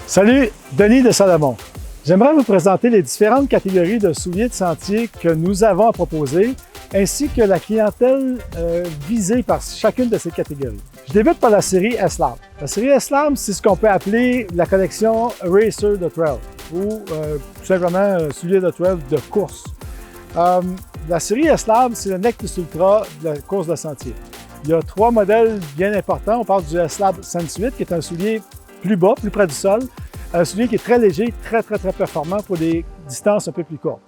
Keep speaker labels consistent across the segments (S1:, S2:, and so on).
S1: Salut, Denis de Salomon. J'aimerais vous présenter les différentes catégories de souliers de sentier que nous avons à proposer, ainsi que la clientèle visée par chacune de ces catégories. Je débute par la série S-Lab. La série S-Lab, c'est ce qu'on peut appeler la collection Racer de Trail, ou tout simplement souliers de trail de course. La série S-Lab, c'est le Nectus Ultra de la course de sentier. Il y a trois modèles bien importants. On parle du S-Lab Sense 8, qui est un soulier plus bas, plus près du sol. Un soulier qui est très léger, très performant pour des distances un peu plus courtes.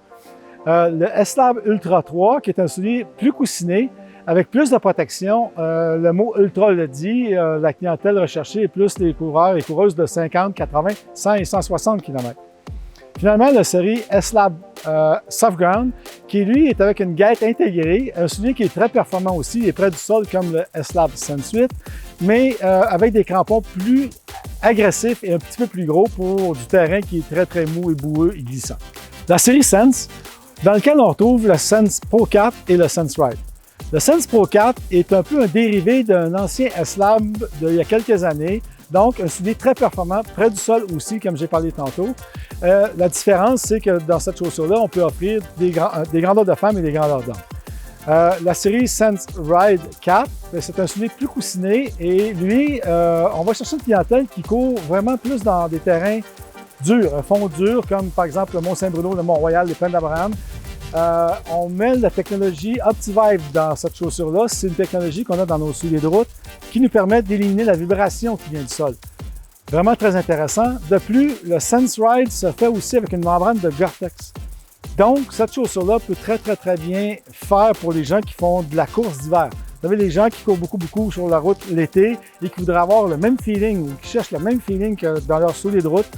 S1: Le S-Lab Ultra 3, qui est un soulier plus coussiné, avec plus de protection. Le mot Ultra le dit, la clientèle recherchée est plus les coureurs et coureuses de 50, 80, 100 et 160 km. Finalement, la série S-Lab Soft Ground, qui lui est avec une guette intégrée, un soulier qui est très performant aussi, et près du sol comme le S-Lab Sense 8, mais avec des crampons plus agressifs et un petit peu plus gros pour du terrain qui est très mou et boueux et glissant. La série Sense, dans laquelle on retrouve le Sense Pro 4 et le Sense Ride. Le Sense Pro 4 est un peu un dérivé d'un ancien S-Lab d'il y a quelques années, donc un soulier très performant, près du sol aussi, comme j'ai parlé tantôt. La différence, c'est que dans cette chaussure-là, on peut offrir des grandeurs de femmes et des grandeurs d'hommes. La série Sense Ride 4, c'est un soulier plus coussiné et lui, on va chercher une clientèle qui court vraiment plus dans des terrains durs, un fond dur, comme par exemple le Mont-Saint-Bruno, le Mont-Royal, les Plaines d'Abraham. On met la technologie OptiVibe dans cette chaussure-là. C'est une technologie qu'on a dans nos souliers de route qui nous permet d'éliminer la vibration qui vient du sol. Vraiment très intéressant. De plus, le Sense Ride se fait aussi avec une membrane de Gore-Tex. Donc, cette chaussure-là peut très bien faire pour les gens qui font de la course d'hiver. Vous savez, les gens qui courent beaucoup sur la route l'été et qui voudraient avoir le même feeling ou qui cherchent le même feeling que dans leur soulier de route,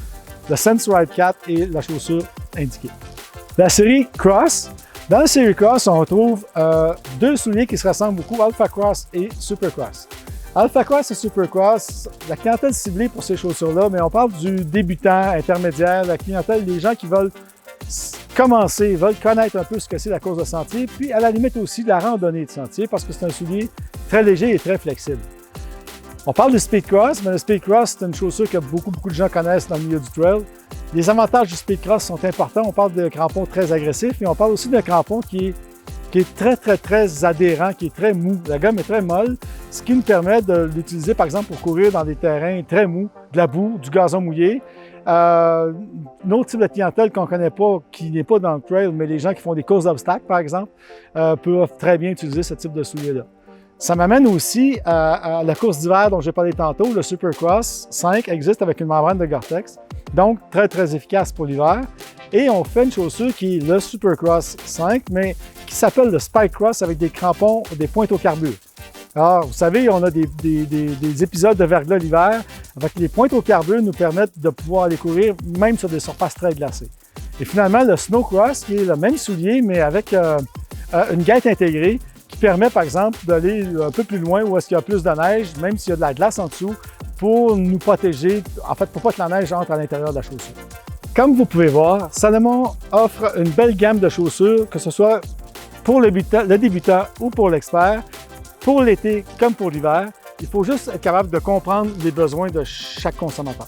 S1: le Sense Ride 4 est la chaussure indiquée. La série Cross. Dans la série Cross, on retrouve deux souliers qui se ressemblent beaucoup, Alpha Cross et Super Cross. Alpha Cross et Super Cross, la clientèle ciblée pour ces chaussures-là, mais on parle du débutant, intermédiaire, la clientèle, des gens qui veulent commencer, veulent connaître un peu ce que c'est la course de sentier, puis à la limite aussi de la randonnée de sentier, parce que c'est un soulier très léger et très flexible. On parle de Speed Cross, mais le Speed Cross, c'est une chaussure que beaucoup de gens connaissent dans le milieu du trail. Les avantages du Speed Cross sont importants. On parle de crampons très agressifs et on parle aussi d'un crampon qui est très adhérent, qui est très mou. La gomme est très molle, ce qui nous permet de l'utiliser par exemple pour courir dans des terrains très mous, de la boue, du gazon mouillé. Un autre type de clientèle qu'on ne connaît pas, qui n'est pas dans le trail, mais les gens qui font des courses d'obstacles par exemple, peuvent très bien utiliser ce type de soulier-là. Ça m'amène aussi à la course d'hiver dont j'ai parlé tantôt. Le Supercross 5 existe avec une membrane de Gore-Tex, donc très efficace pour l'hiver. Et on fait une chaussure qui est le Supercross 5, mais qui s'appelle le Spike Cross avec des crampons, des pointes au carbure. Alors, vous savez, on a des épisodes de verglas l'hiver, avec les pointes au carbure nous permettent de pouvoir aller courir même sur des surfaces très glacées. Et finalement, le Snow Cross, qui est le même soulier, mais avec une guette intégrée, qui permet, par exemple, d'aller un peu plus loin où est-ce qu'il y a plus de neige, même s'il y a de la glace en dessous, pour nous protéger, en fait, pour pas que la neige entre à l'intérieur de la chaussure. Comme vous pouvez voir, Salomon offre une belle gamme de chaussures, que ce soit pour le débutant ou pour l'expert, pour l'été comme pour l'hiver. Il faut juste être capable de comprendre les besoins de chaque consommateur.